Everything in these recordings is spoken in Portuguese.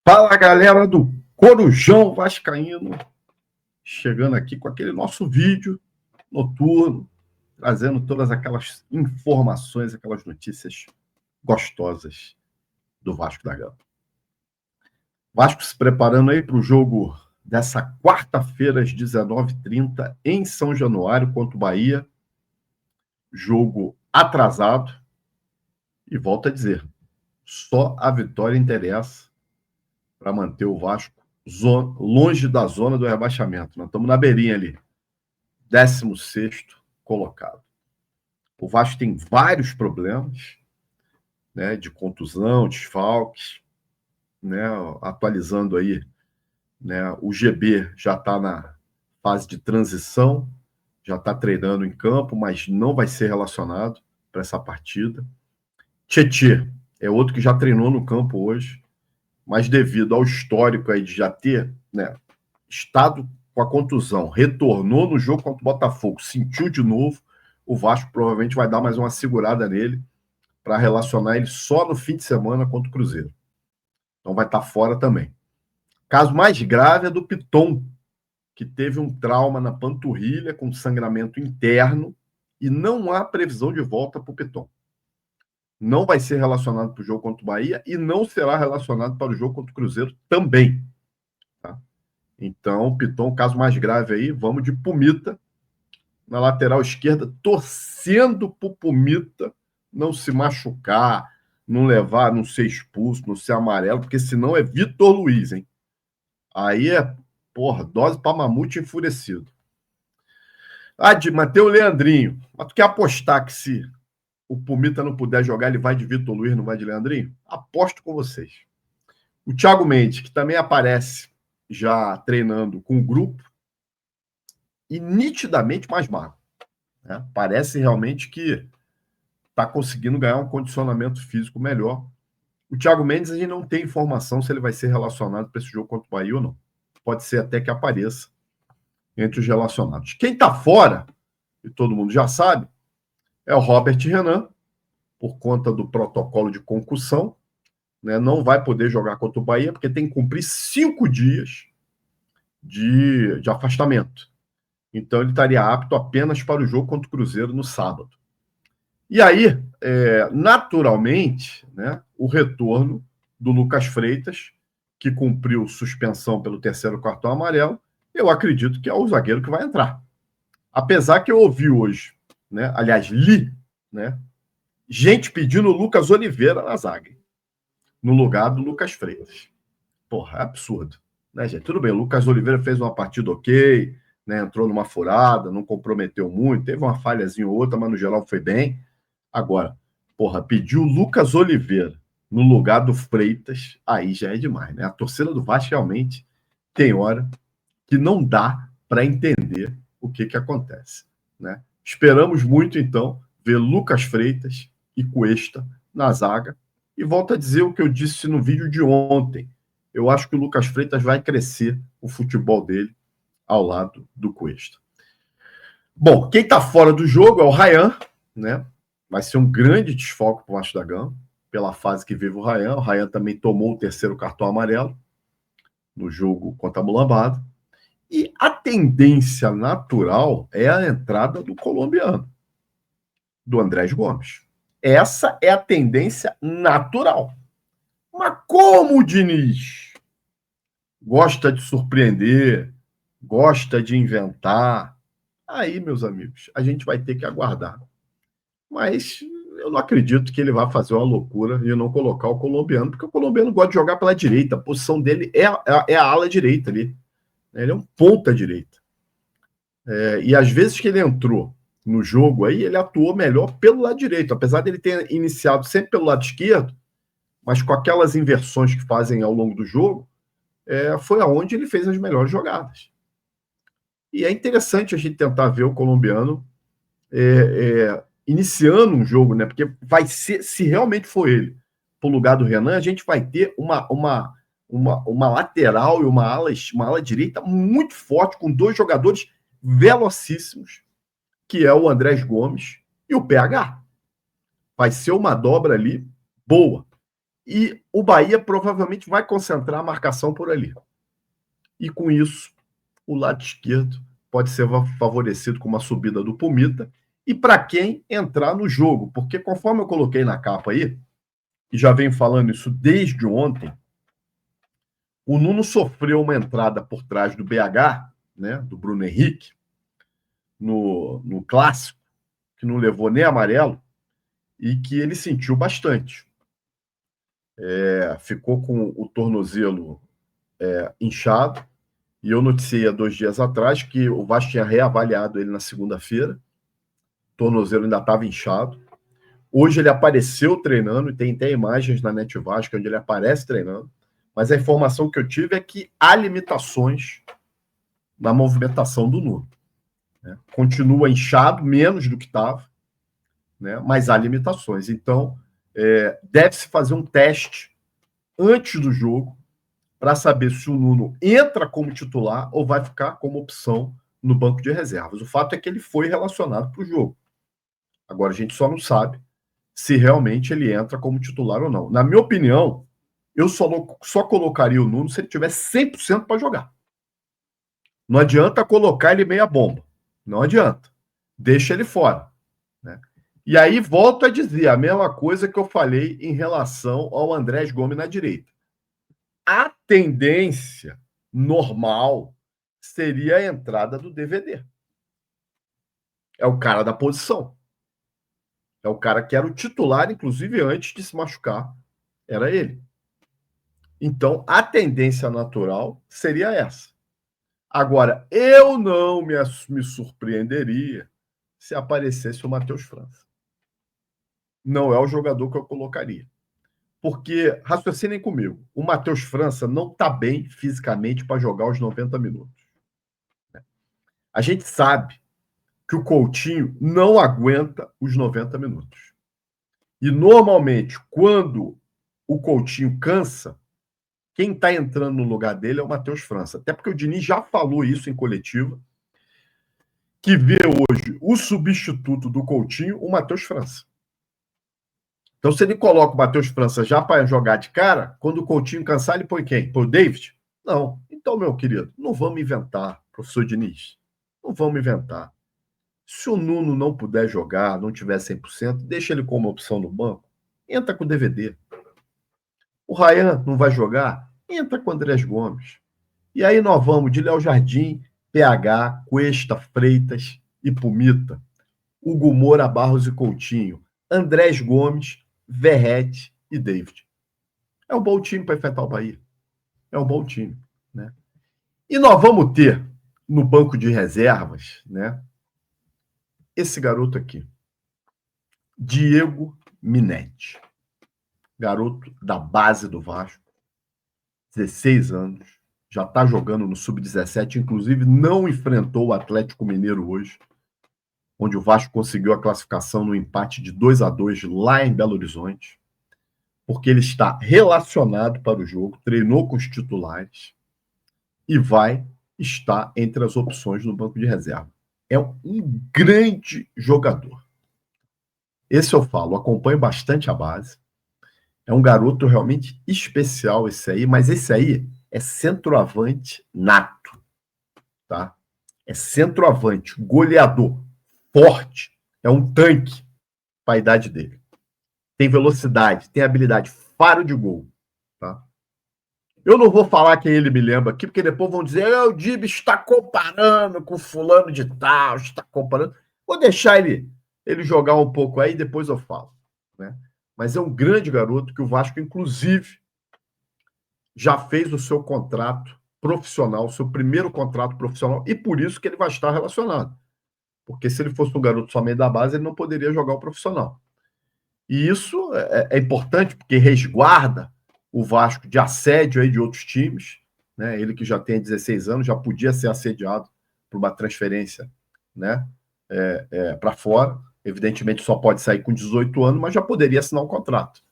Fala, galera do Corujão Vascaíno, chegando aqui com aquele nosso vídeo noturno, trazendo todas aquelas informações, aquelas notícias gostosas do Vasco da Gama. Vasco se preparando aí para o jogo dessa quarta-feira às 19h30 em São Januário contra o Bahia. Jogo atrasado. E volto a dizer, só a vitória interessa para manter o Vasco longe da zona do rebaixamento. Nós estamos na beirinha ali, 16º colocado. O Vasco tem vários problemas, né, de contusão, desfalques, né, atualizando aí, né, o GB já está na fase de transição, já está treinando em campo, mas não vai ser relacionado para essa partida. Tietê é outro que já treinou no campo hoje, mas devido ao histórico aí de já ter, né, estado com a contusão, retornou no jogo contra o Botafogo, sentiu de novo, o Vasco provavelmente vai dar mais uma segurada nele para relacionar ele só no fim de semana contra o Cruzeiro. Então vai estar fora também. Caso mais grave é do Piton, que teve um trauma na panturrilha com sangramento interno e não há previsão de volta para o Piton. Não vai ser relacionado para o jogo contra o Bahia e não será relacionado para o jogo contra o Cruzeiro também. Tá? Então, Piton, caso mais grave aí, vamos de Pumita na lateral esquerda, torcendo para o Pumita não se machucar, não levar, não ser expulso, não ser amarelo, porque senão é Vitor Luiz, hein? Aí é, porra, dose para mamute enfurecido. De manter o Leandrinho. Mas tu quer apostar que se o Pumita não puder jogar, ele vai de Vitor Luiz, não vai de Leandrinho? Aposto com vocês. O Thiago Mendes, que também aparece já treinando com o grupo, e nitidamente mais magro. Né? Parece realmente que está conseguindo ganhar um condicionamento físico melhor. O Thiago Mendes, a gente não tem informação se ele vai ser relacionado para esse jogo contra o Bahia ou não. Pode ser até que apareça entre os relacionados. Quem está fora, e todo mundo já sabe, é o Robert Renan, por conta do protocolo de concussão, né? Não vai poder jogar contra o Bahia, porque tem que cumprir 5 dias de afastamento. Então ele estaria apto apenas para o jogo contra o Cruzeiro no sábado. E aí, naturalmente, né, o retorno do Lucas Freitas, que cumpriu suspensão pelo 3º cartão amarelo, eu acredito que é o zagueiro que vai entrar. Apesar que eu ouvi hoje, né, aliás, li, né, gente pedindo o Lucas Oliveira na zaga, no lugar do Lucas Freitas. Porra, é absurdo. Né, gente? Tudo bem, o Lucas Oliveira fez uma partida ok, né, entrou numa furada, não comprometeu muito, teve uma falhazinha ou outra, mas no geral foi bem. Agora, porra, pediu o Lucas Oliveira no lugar do Freitas, aí já é demais, né? A torcida do Vasco realmente tem hora que não dá para entender o que acontece, né? Esperamos muito, então, ver Lucas Freitas e Cuesta na zaga. E volto a dizer o que eu disse no vídeo de ontem. Eu acho que o Lucas Freitas vai crescer o futebol dele ao lado do Cuesta. Bom, quem está fora do jogo é o Ryan, né? Vai ser um grande desfalque para o Vasco da Gama, pela fase que vive o Ryan. O Ryan também tomou o 3º cartão amarelo no jogo contra a Mulambada. E a tendência natural é a entrada do colombiano, do Andrés Gomes. Essa é a tendência natural. Mas como o Diniz gosta de surpreender, gosta de inventar, aí, meus amigos, a gente vai ter que aguardar. Mas eu não acredito que ele vá fazer uma loucura e não colocar o colombiano, porque o colombiano gosta de jogar pela direita. A posição dele é a ala direita ali. Ele é um ponta-direita. E às vezes que ele entrou no jogo aí, ele atuou melhor pelo lado direito, apesar dele ter iniciado sempre pelo lado esquerdo, mas com aquelas inversões que fazem ao longo do jogo, foi aonde ele fez as melhores jogadas. E é interessante a gente tentar ver o colombiano iniciando um jogo, né? Porque vai ser, se realmente for ele pro lugar do Renan, a gente vai ter uma lateral e uma ala direita muito forte, com 2 jogadores velocíssimos, que é o Andrés Gomes e o PH. Vai ser uma dobra ali boa. E o Bahia provavelmente vai concentrar a marcação por ali. E com isso, o lado esquerdo pode ser favorecido com uma subida do Pumita e para quem entrar no jogo, porque conforme eu coloquei na capa aí, e já venho falando isso desde ontem, o Nuno sofreu uma entrada por trás do BH, né, do Bruno Henrique, no clássico, que não levou nem amarelo, e que ele sentiu bastante. Ficou com o tornozelo inchado, e eu noticiei há 2 dias atrás que o Vasco tinha reavaliado ele na segunda-feira, o tornozelo ainda estava inchado. Hoje ele apareceu treinando, e tem até imagens na Net Vasco onde ele aparece treinando, mas a informação que eu tive é que há limitações na movimentação do Nuno. Né? Continua inchado, menos do que estava, né? Mas há limitações. Então, deve-se fazer um teste antes do jogo para saber se o Nuno entra como titular ou vai ficar como opção no banco de reservas. O fato é que ele foi relacionado para o jogo. Agora, a gente só não sabe se realmente ele entra como titular ou não. Na minha opinião, eu só colocaria o Nuno se ele tiver 100% para jogar. Não adianta colocar ele meia bomba. Não adianta. Deixa ele fora. Né? E aí volto a dizer a mesma coisa que eu falei em relação ao Andrés Gomes na direita. A tendência normal seria a entrada do DVD. É o cara da posição. É o cara que era o titular, inclusive antes de se machucar. Era ele. Então, a tendência natural seria essa. Agora, eu não me surpreenderia se aparecesse o Matheus França. Não é o jogador que eu colocaria. Porque, raciocinem comigo, o Matheus França não está bem fisicamente para jogar os 90 minutos. A gente sabe que o Coutinho não aguenta os 90 minutos. E, normalmente, quando o Coutinho cansa, quem está entrando no lugar dele é o Matheus França. Até porque o Diniz já falou isso em coletiva, que vê hoje o substituto do Coutinho, o Matheus França. Então, se ele coloca o Matheus França já para jogar de cara, quando o Coutinho cansar, ele põe quem? Põe o David? Não. Então, meu querido, não vamos inventar, professor Diniz. Não vamos inventar. Se o Nuno não puder jogar, não tiver 100%, deixa ele como opção no banco. Entra com o DVD. O Ryan não vai jogar? Entra com o Andrés Gomes. E aí nós vamos de Léo Jardim, PH, Cuesta, Freitas e Pumita. Hugo Moura, Barros e Coutinho. Andrés Gomes, Verrete e David. É um bom time para enfrentar o Bahia. É um bom time. Né? E nós vamos ter no banco de reservas, né, esse garoto aqui. Diego Minetti. Garoto da base do Vasco. 16 anos. Já está jogando no Sub-17. Inclusive, não enfrentou o Atlético Mineiro hoje, onde o Vasco conseguiu a classificação no empate de 2-2 lá em Belo Horizonte, porque ele está relacionado para o jogo, treinou com os titulares e vai estar entre as opções no banco de reserva. É um grande jogador. Esse eu falo, acompanho bastante a base. É um garoto realmente especial esse aí, mas esse aí é centroavante nato, tá? É centroavante, goleador, forte, é um tanque para a idade dele. Tem velocidade, tem habilidade, faro de gol, tá? Eu não vou falar quem ele me lembra aqui, porque depois vão dizer o Dib está comparando com fulano de tal, está comparando. Vou deixar ele jogar um pouco aí, depois eu falo, né? Mas é um grande garoto que o Vasco, inclusive, já fez o seu contrato profissional, seu primeiro contrato profissional, e por isso que ele vai estar relacionado. Porque se ele fosse um garoto somente da base, ele não poderia jogar o profissional. E isso é importante, porque resguarda o Vasco de assédio aí de outros times. Né? Ele que já tem 16 anos, já podia ser assediado por uma transferência, né? Para fora. Evidentemente só pode sair com 18 anos, mas já poderia assinar um contrato.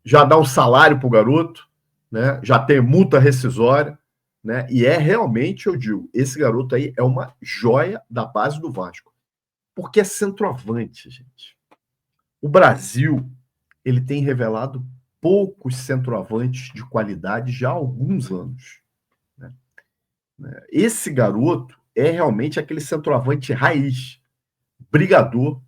Já dá um salário para o garoto, né? Já tem multa rescisória, né? E realmente, eu digo, esse garoto aí é uma joia da base do Vasco. Porque é centroavante, gente. O Brasil, ele tem revelado poucos centroavantes de qualidade já há alguns anos. Né? Esse garoto é realmente aquele centroavante raiz, brigador,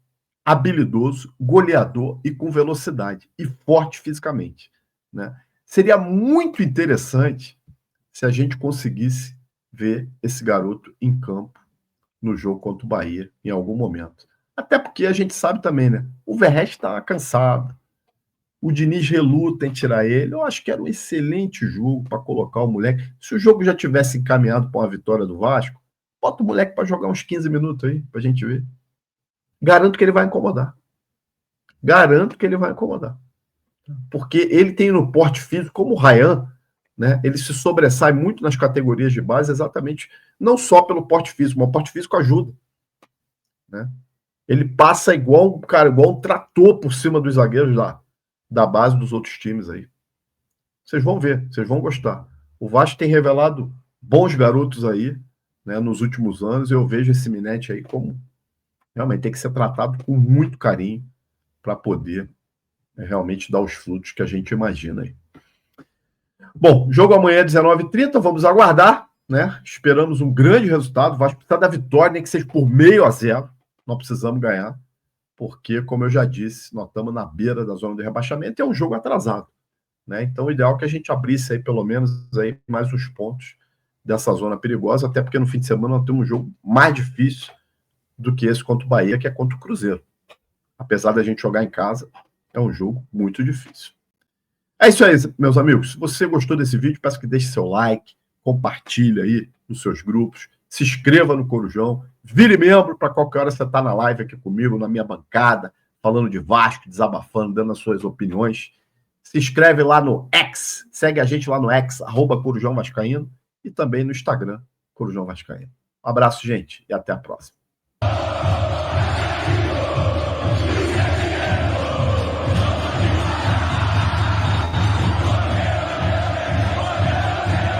habilidoso, goleador e com velocidade, e forte fisicamente. Né? Seria muito interessante se a gente conseguisse ver esse garoto em campo no jogo contra o Bahia em algum momento. Até porque a gente sabe também, né? O Verratti está cansado. O Diniz reluta em tirar ele. Eu acho que era um excelente jogo para colocar o moleque. Se o jogo já tivesse encaminhado para uma vitória do Vasco, bota o moleque para jogar uns 15 minutos aí, para a gente ver. Garanto que ele vai incomodar. Garanto que ele vai incomodar. Porque ele tem no porte físico, como o Ryan, né? Ele se sobressai muito nas categorias de base, exatamente, não só pelo porte físico, mas o porte físico ajuda. Né? Ele passa igual um trator por cima dos zagueiros da base dos outros times aí. Vocês vão ver, vocês vão gostar. O Vasco tem revelado bons garotos aí, né, nos últimos anos. Eu vejo esse Minete aí como realmente tem que ser tratado com muito carinho para poder realmente dar os frutos que a gente imagina aí. Bom, jogo amanhã às 19h30, vamos aguardar, né? Esperamos um grande resultado. O Vasco precisa da vitória, nem que seja por 0,5. Nós precisamos ganhar, porque, como eu já disse, nós estamos na beira da zona de rebaixamento e é um jogo atrasado. Né? Então, o ideal é que a gente abrisse aí, pelo menos, aí, mais uns pontos dessa zona perigosa, até porque no fim de semana nós temos um jogo mais difícil do que esse contra o Bahia, que é contra o Cruzeiro. Apesar da gente jogar em casa, é um jogo muito difícil. É isso aí, meus amigos. Se você gostou desse vídeo, peço que deixe seu like, compartilhe aí nos seus grupos, se inscreva no Corujão, vire membro para qualquer hora você estar na live aqui comigo, na minha bancada, falando de Vasco, desabafando, dando as suas opiniões. Se inscreve lá no X, segue a gente lá no X, @Corujão Vascaíno, e também no Instagram, Corujão Vascaíno. Um abraço, gente, e até a próxima.